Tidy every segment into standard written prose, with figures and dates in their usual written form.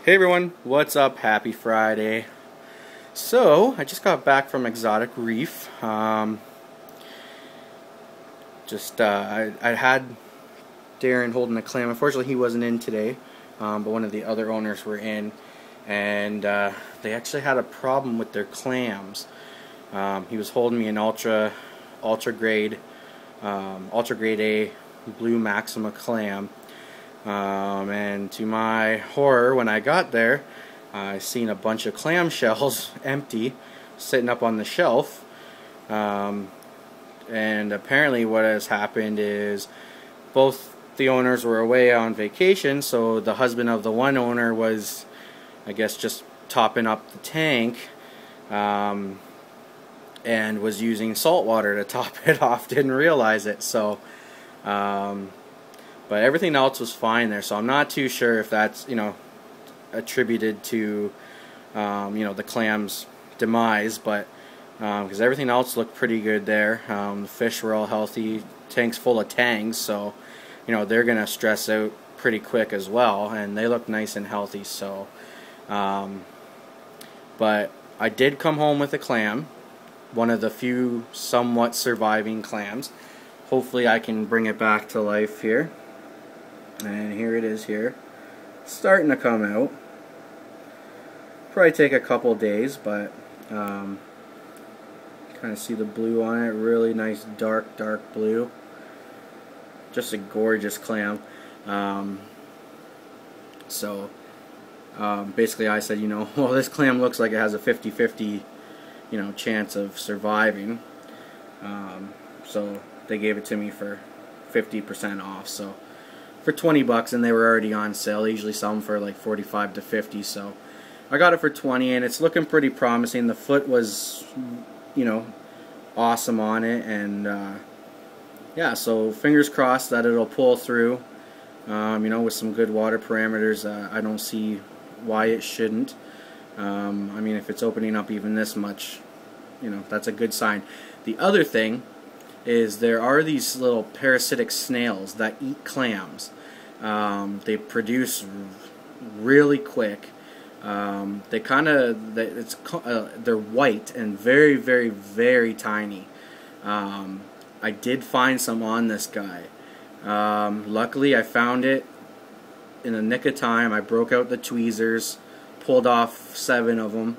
Hey everyone, what's up? Happy Friday. So, I just got back from Exotic Reef. I had Darren holding a clam. Unfortunately, he wasn't in today, but one of the other owners were in, and they actually had a problem with their clams. He was holding me an ultra grade A blue Maxima clam. And to my horror, when I got there, I seen a bunch of clam shells empty sitting up on the shelf. And apparently what has happened is both the owners were away on vacation, so the husband of the one owner was, I guess, just topping up the tank, and was using salt water to top it off. Didn't realize it. So but everything else was fine there, so I'm not too sure if that's, attributed to, the clam's demise, but because everything else looked pretty good there. The fish were all healthy, tank's full of tangs, so, they're going to stress out pretty quick as well, and they look nice and healthy, so, but I did come home with a clam, one of the few somewhat surviving clams. Hopefully I can bring it back to life here. And here it is here. Starting to come out. Probably take a couple days, but kind of see the blue on it. Really nice dark blue. Just a gorgeous clam. Basically I said, well, this clam looks like it has a 50-50 chance of surviving. So they gave it to me for 50% off. So for 20 bucks, and they were already on sale. They usually sell them for like 45 to 50, so I got it for 20, and it's looking pretty promising. The foot was, awesome on it, and yeah, so fingers crossed that it'll pull through. With some good water parameters, I don't see why it shouldn't. I mean, if it's opening up even this much, that's a good sign. The other thing is there are these little parasitic snails that eat clams. They produce really quick. They're white and very, very, very tiny. I did find some on this guy. Luckily, I found it in the nick of time. I broke out the tweezers, pulled off 7 of them,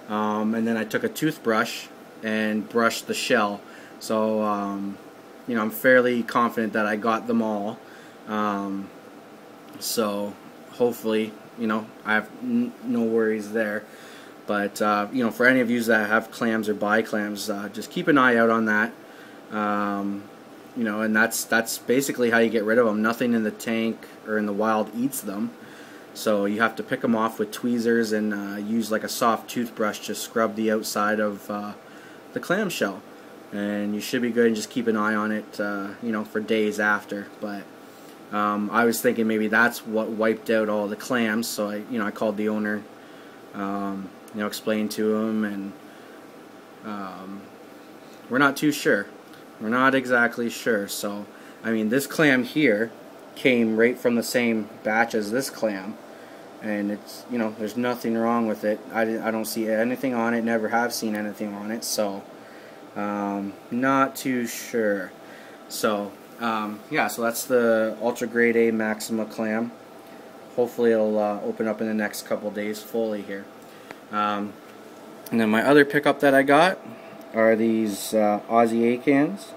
and then I took a toothbrush and brushed the shell. So, I'm fairly confident that I got them all. So, hopefully, I have no worries there. But, for any of you that have clams or buy clams, just keep an eye out on that. And that's basically how you get rid of them. Nothing in the tank or in the wild eats them. So, you have to pick them off with tweezers and use like a soft toothbrush to scrub the outside of the clam shell. And you should be good, and just keep an eye on it, for days after. But I was thinking maybe that's what wiped out all the clams. So I called the owner, explained to him, and we're not too sure. We're not exactly sure. So I mean, this clam here came right from the same batch as this clam, and it's there's nothing wrong with it. I don't see anything on it. Never have seen anything on it. So. Not too sure. So, yeah, so that's the Ultra Grade A Maxima clam. Hopefully it'll open up in the next couple days fully here. And then my other pickup that I got are these Aussie Acans.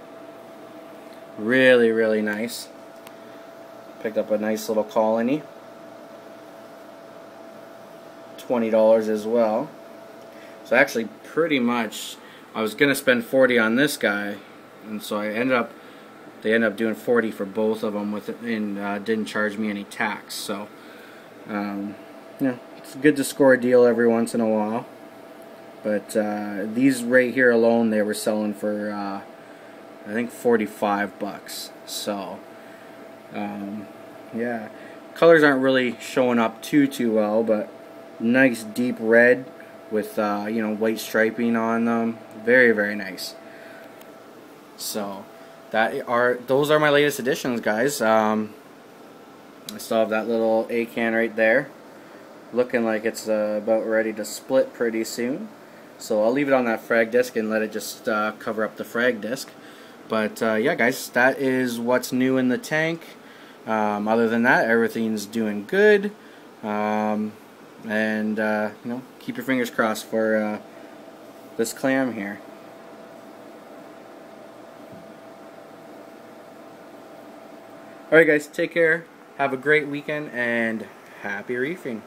Really, really nice. Picked up a nice little colony. $20 as well. So actually pretty much I was gonna spend 40 on this guy, and so they ended up doing 40 for both of them with it, and didn't charge me any tax. So it's good to score a deal every once in a while. But these right here alone, they were selling for I think 45 bucks. So yeah, colors aren't really showing up too well, but nice deep red with white striping on them. Very, very nice. So those are my latest additions, guys. I still have that little Acan right there. looking like it's about ready to split pretty soon. So I'll leave it on that frag disc and let it just cover up the frag disc. But yeah, guys, that is what's new in the tank. Other than that, everything's doing good. And you know, keep your fingers crossed for this clam here. Alright guys, take care, have a great weekend, and happy reefing.